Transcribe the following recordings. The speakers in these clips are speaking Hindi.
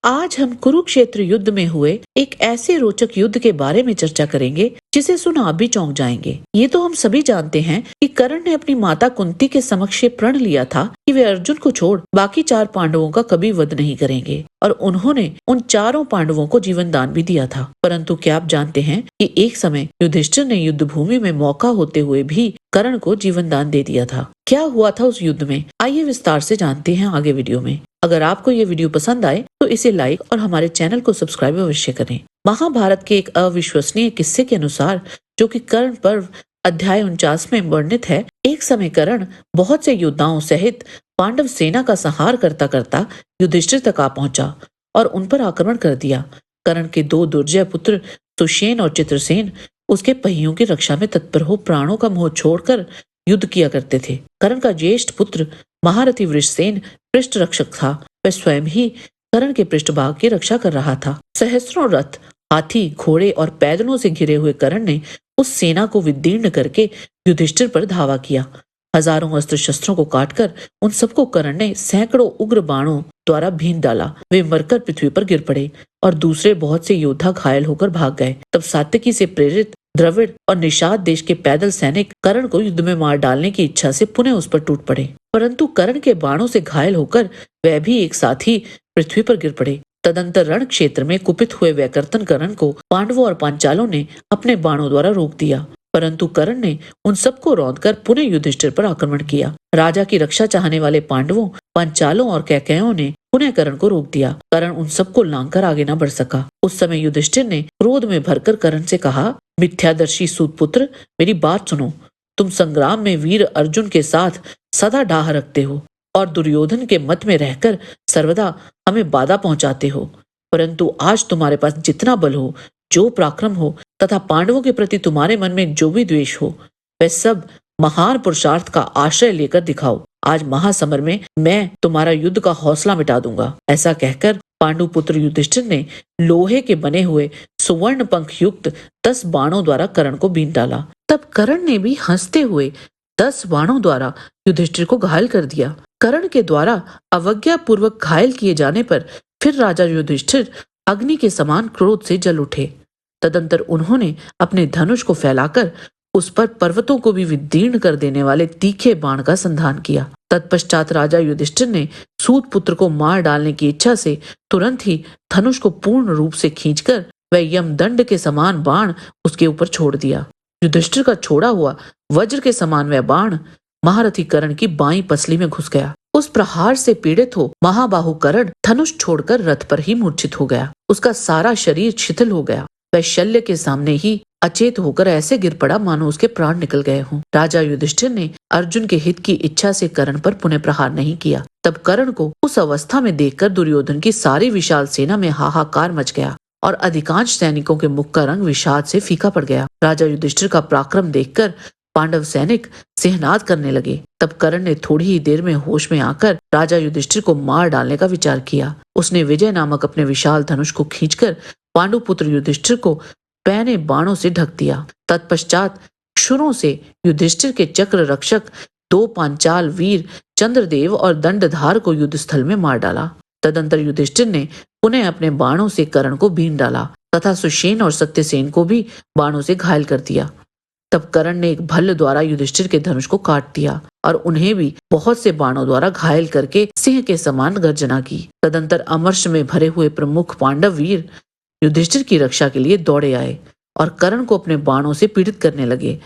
आज हम कुरुक्षेत्र युद्ध में हुए एक ऐसे रोचक युद्ध के बारे में चर्चा करेंगे जिसे सुन आप भी चौंक जाएंगे। ये तो हम सभी जानते हैं कि कर्ण ने अपनी माता कुंती के समक्ष प्रण लिया था कि वे अर्जुन को छोड़ बाकी 4 पांडवों का कभी वध नहीं करेंगे और उन्होंने उन चारों पांडवों को जीवन दान भी दिया था। परंतु क्या आप जानते हैं कि एक समय युधिष्ठिर ने युद्ध भूमि में मौका होते हुए भी कर्ण को जीवन दान दे दिया था। क्या हुआ था उस युद्ध में, आइए विस्तार से जानते हैं आगे वीडियो में। अगर आपको ये वीडियो पसंद आए तो इसे लाइक और हमारे चैनल को सब्सक्राइब अवश्य करें। महाभारत के एक अविश्वसनीय किस्से के अनुसार, जो कि कर्ण पर्व अध्याय 49 में वर्णित है, एक समय कर्ण बहुत से योद्धाओं सहित पांडव सेना का संहार करता करता युधिष्ठिर तक आ पहुंचा और उन पर आक्रमण कर दिया। कर्ण के 2 दुर्जय पुत्र सुषेण और चित्रसेन उसके पहियों की रक्षा में तत्पर हो प्राणों का मोह छोड़कर युद्ध किया करते थे। कर्ण का ज्येष्ठ पुत्र महारथी वृषसेन पृष्ठ रक्षक था। वह स्वयं ही कर्ण के पृष्ठभाग की रक्षा कर रहा था। सहस्त्रों रथ, हाथी, घोड़े और पैदलों से घिरे हुए कर्ण ने उस सेना को विदीर्ण करके युधिष्ठिर पर धावा किया। हजारों अस्त्र शस्त्रों को काटकर उन सबको कर्ण ने सैकड़ों उग्र बाणों द्वारा भीन डाला। वे मरकर पृथ्वी पर गिर पड़े और दूसरे बहुत से योद्धा घायल होकर भाग गए। तब सात्यकी से प्रेरित द्रविड़ और निषाद देश के पैदल सैनिक कर्ण को युद्ध में मार डालने की इच्छा से पुनः उस पर टूट पड़े, परंतु कर्ण के बाणों से घायल होकर वह भी एक साथ ही पृथ्वी पर गिर पड़े। तदंतर रण क्षेत्र में कुपित हुए वैकर्तन कर्ण को पांडवों और पांचालों ने अपने बाणों द्वारा रोक दिया, परंतु कर्ण ने उन सबको रौंदकर पुनः युधिष्ठिर पर आक्रमण किया। राजा की रक्षा चाहने वाले पांडवों, पांचालों और कैकेयों ने पुनः कर्ण को रोक दिया। कर्ण उन सबको लांघकर आगे न बढ़ सका। उस समय युधिष्ठिर ने क्रोध में भरकर कर्ण से कहा, मिथ्यादर्शी सूतपुत्र, मेरी बात सुनो। तुम संग्राम में वीर अर्जुन के साथ सदा डाह रखते हो और दुर्योधन के मत में रहकर सर्वदा हमें बाधा पहुंचाते हो, परंतु आज तुम्हारे पास जितना बल हो, जो पराक्रम हो तथा पांडवों के प्रति तुम्हारे मन में जो भी द्वेष हो, वह सब महान पुरुषार्थ का आश्रय लेकर दिखाओ। आज महासमर में मैं तुम्हारा युद्ध का हौसला मिटा दूंगा। ऐसा कहकर पांडुपुत्र युधिष्ठिर ने लोहे के बने हुए सुवर्ण पंख युक्त 10 बाणों द्वारा कर्ण को बीन डाला। तब कर्ण ने भी हंसते हुए 10 बाणों द्वारा युधिष्ठिर को घायल कर दिया। कर्ण के द्वारा अवज्ञा पूर्वक घायल किए जाने पर फिर राजा युधिष्ठिर अग्नि के समान क्रोध से जल उठे। तदंतर उन्होंने अपने धनुष को फैलाकर उस पर पर्वतों को भी विदीर्ण कर देने वाले तीखे बाण का संधान किया। तत्पश्चात राजा युधिष्ठिर ने सूत पुत्र को मार डालने की इच्छा से तुरंत ही धनुष को पूर्ण रूप से खींचकर वह यमदंड के समान बाण उसके ऊपर छोड़ दिया। युधिष्ठिर का छोड़ा हुआ वज्र के समान वह बाण महारथी कर्ण की बाईं पसली में घुस गया। उस प्रहार से पीड़ित हो महाबाहु कर्ण धनुष छोड़कर रथ पर ही मूर्छित हो गया। उसका सारा शरीर शिथिल हो गया। वह शल्य के सामने ही अचेत होकर ऐसे गिर पड़ा मानो उसके प्राण निकल गए हों। राजा युधिष्ठिर ने अर्जुन के हित की इच्छा से कर्ण पर पुनः प्रहार नहीं किया। तब कर्ण को उस अवस्था में देखकर दुर्योधन की सारी विशाल सेना में हाहाकार मच गया और अधिकांश सैनिकों के मुख का रंग विषाद से फीका पड़ गया। राजा युधिष्ठिर का पराक्रम देखकर पांडव सैनिक सिंहनाद करने लगे। तब कर्ण ने थोड़ी ही देर में होश में आकर राजा युधिष्ठिर को मार डालने का विचार किया। उसने विजय नामक अपने विशाल धनुष को खींचकर पांडुपुत्र युधिष्ठिर को पैने बाणों से ढक दिया। तत्पश्चात क्षुरों से युधिष्ठिर के चक्र रक्षक 2 पांचाल वीर चंद्रदेव और दंडधार को युद्ध स्थल में मार डाला। तदंतर युधिष्ठिर ने पुनः अपने बाणों से कर्ण को बीन डाला तथा सुषेण और सत्यसेन को भी बाणों से घायल कर दिया। तब कर्ण ने एक भल्ल द्वारा युधिष्ठिर के धनुष को काट दिया और उन्हें भी बहुत से बाणों द्वारा घायल करके सिंह के समान गर्जना की। तदंतर अमर्ष में भरे हुए प्रमुख पांडव वीर युधिष्ठिर की रक्षा के लिए दौड़े आए और कर्ण को अपने बाणों से पीड़ित करने लगे।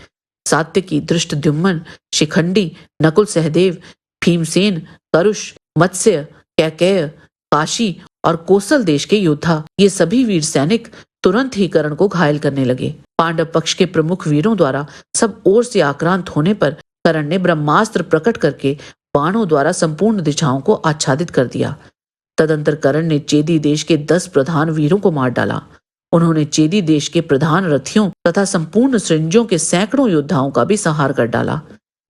सात्यकी, धृष्टद्युम्न, शिखंडी, नकुल सहदेव, भीमसेन, करुष, मत्स्य, कैकेय, काशी और कोसल देश के योद्धा, ये सभी वीर सैनिक तुरंत ही कर्ण को घायल करने लगे। पांडव पक्ष के प्रमुख वीरों द्वारा सब ओर से आक्रांत होने पर कर्ण ने ब्रह्मास्त्र प्रकट करके बाणों द्वारा संपूर्ण दिशाओं को आच्छादित कर दिया। तदंतर कर्ण ने चेदी देश के 10 प्रधान वीरों को मार डाला। उन्होंने चेदी देश के प्रधान रथियों तथा संपूर्ण सृंजों के सैकड़ों योद्धाओं का भी संहार कर डाला।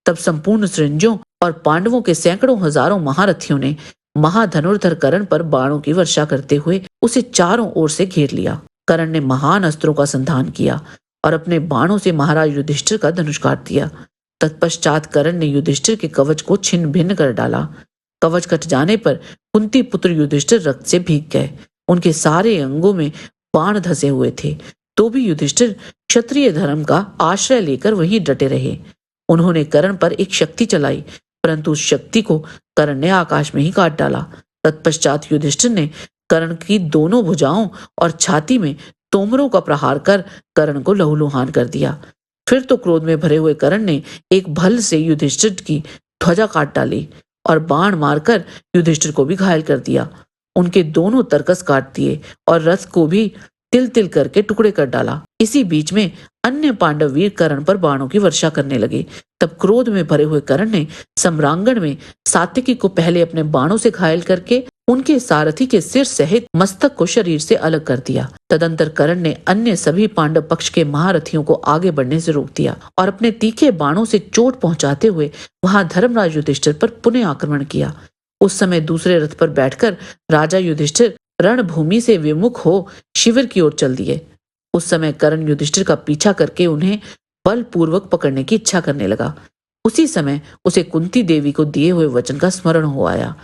तब संपूर्ण सृंजों और पांडवों के सैकड़ों हजारों महारथियों ने महाधनुर्धर कर्ण पर बाणों की वर्षा करते हुए उसे चारों ओर से घेर लिया। कर्ण ने महान अस्त्रों का संधान किया और अपने बाणों से महाराज युधिष्ठिर का धनुष काट दिया। तत्पश्चात कर्ण ने युधिष्ठिर के कवच को छिन्न भिन्न कर डाला। कवच कट जाने पर कुंती पुत्र युधिष्ठिर रक्त से भीग गए। उनके सारे अंगों में बाण धसे हुए थे। तो भी युधिष्ठिर क्षत्रिय धर्म का आश्रय लेकर वहीं डटे रहे। उन्होंने कर्ण पर एक शक्ति चलाई, परंतु उस शक्ति को कर्ण ने आकाश में ही काट डाला। तत्पश्चात युधिष्ठिर ने कर्ण की दोनों भुजाओं और छाती में तोमरों का प्रहार कर कर्ण को लहूलुहान कर दिया। फिर तो क्रोध में भरे हुए कर्ण ने एक भल्ल से युधिष्ठिर की ध्वजा काट डाली और बाण मारकर युधिष्ठिर को भी घायल कर दिया। उनके दोनों तरकस काट दिए और रथ को भी तिल तिल करके टुकड़े कर डाला। इसी बीच में अन्य पांडव वीर कर्ण पर बाणों की वर्षा करने लगे। तब क्रोध में भरे हुए कर्ण ने सम्रांगण में सात्यकी को पहले अपने बाणों से घायल करके उनके सारथी के सिर सहित मस्तक को शरीर से अलग कर दिया। तदंतर कर्ण ने अन्य सभी पांडव पक्ष के महारथियों को आगे बढ़ने से रोक दिया और अपने तीखे बाणों से चोट पहुंचाते हुए वहां धर्मराज युधिष्ठिर पर पुनः आक्रमण किया। उस समय दूसरे रथ पर बैठकर राजा युधिष्ठिर रणभूमि से विमुख हो शिविर की ओर चल दिए। उस समय कर्ण युधिष्ठिर का पीछा करके उन्हें बलपूर्वक पकड़ने की इच्छा करने लगा। उसी समय उसे कुंती देवी को दिए हुए वचन का स्मरण हो आया।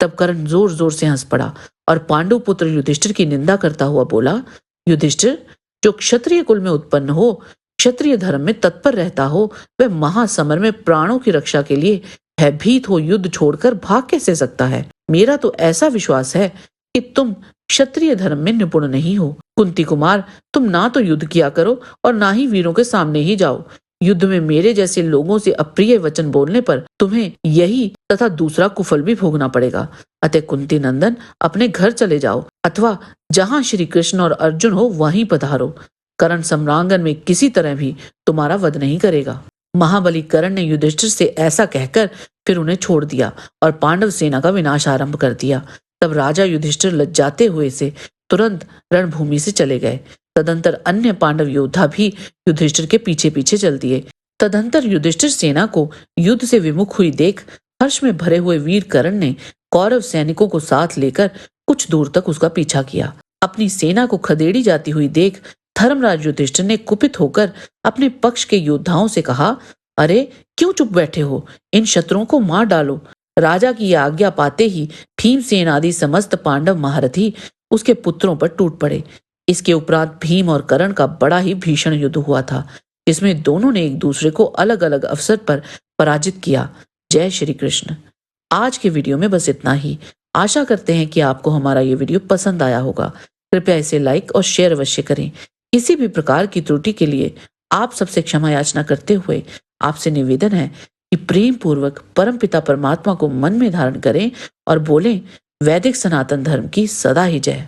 तब कर्ण जोर जोर से हंस पड़ा और पांडु पुत्र युधिष्ठिर की निंदा करता हुआ बोला, युधिष्ठिर, जो क्षत्रिय कुल में उत्पन्न हो, क्षत्रिय धर्म में तत्पर रहता हो, वह महासमर में प्राणों की रक्षा के लिए भयभीत हो युद्ध छोड़कर भाग कैसे सकता है? मेरा तो ऐसा विश्वास है कि तुम क्षत्रिय धर्म में निपुण नहीं हो। कुंती कुमार, तुम ना तो युद्ध किया करो और ना ही वीरों के सामने ही जाओ। युद्ध में मेरे जैसे लोगों से अप्रिय वचन बोलने पर तुम्हें यही तथा दूसरा कुफल भी भोगना पड़ेगा। अतः कुंती नंदन, अपने घर चले जाओ अथवा जहां श्री कृष्ण और अर्जुन हो वहीं पधारो। कर्ण सम्रांगण में किसी तरह भी तुम्हारा वध नहीं करेगा। महाबली कर्ण ने युधिष्ठिर से ऐसा कहकर फिर उन्हें छोड़ दिया और पांडव सेना का विनाश आरंभ कर दिया। तब राजा युधिष्ठिर लज्जाते हुए से तुरंत रणभूमि से चले गए। तदंतर अन्य पांडव योद्धा भी युधिष्ठिर के पीछे पीछे चल दिए। तदंतर युधिष्ठिर सेना को युद्ध से विमुख हुई देख हर्ष में भरे हुए वीर कर्ण ने कौरव सैनिकों को साथ लेकर कुछ दूर तक उसका पीछा किया। अपनी सेना को खदेड़ी जाती हुई देख धर्मराज युधिष्ठिर ने कुपित होकर अपने पक्ष के योद्धाओं से कहा, अरे क्यों चुप बैठे हो? इन शत्रुओं को मार डालो। राजा की यह आज्ञा पाते ही भीमसेन आदि समस्त पांडव महारथी उसके पुत्रों पर टूट पड़े। इसके उपरांत भीम और कर्ण का बड़ा ही भीषण युद्ध हुआ था, जिसमें दोनों ने एक दूसरे को अलग अलग अवसर पर पराजित किया। जय श्री कृष्ण। आज के वीडियो में बस इतना ही। आशा करते हैं कि आपको हमारा ये वीडियो पसंद आया होगा। कृपया इसे लाइक और शेयर अवश्य करें। किसी भी प्रकार की त्रुटि के लिए आप सबसे क्षमा याचना करते हुए आपसे निवेदन है कि प्रेम पूर्वक परमपिता परमात्मा को मन में धारण करें और बोलें, वैदिक सनातन धर्म की सदा ही जय।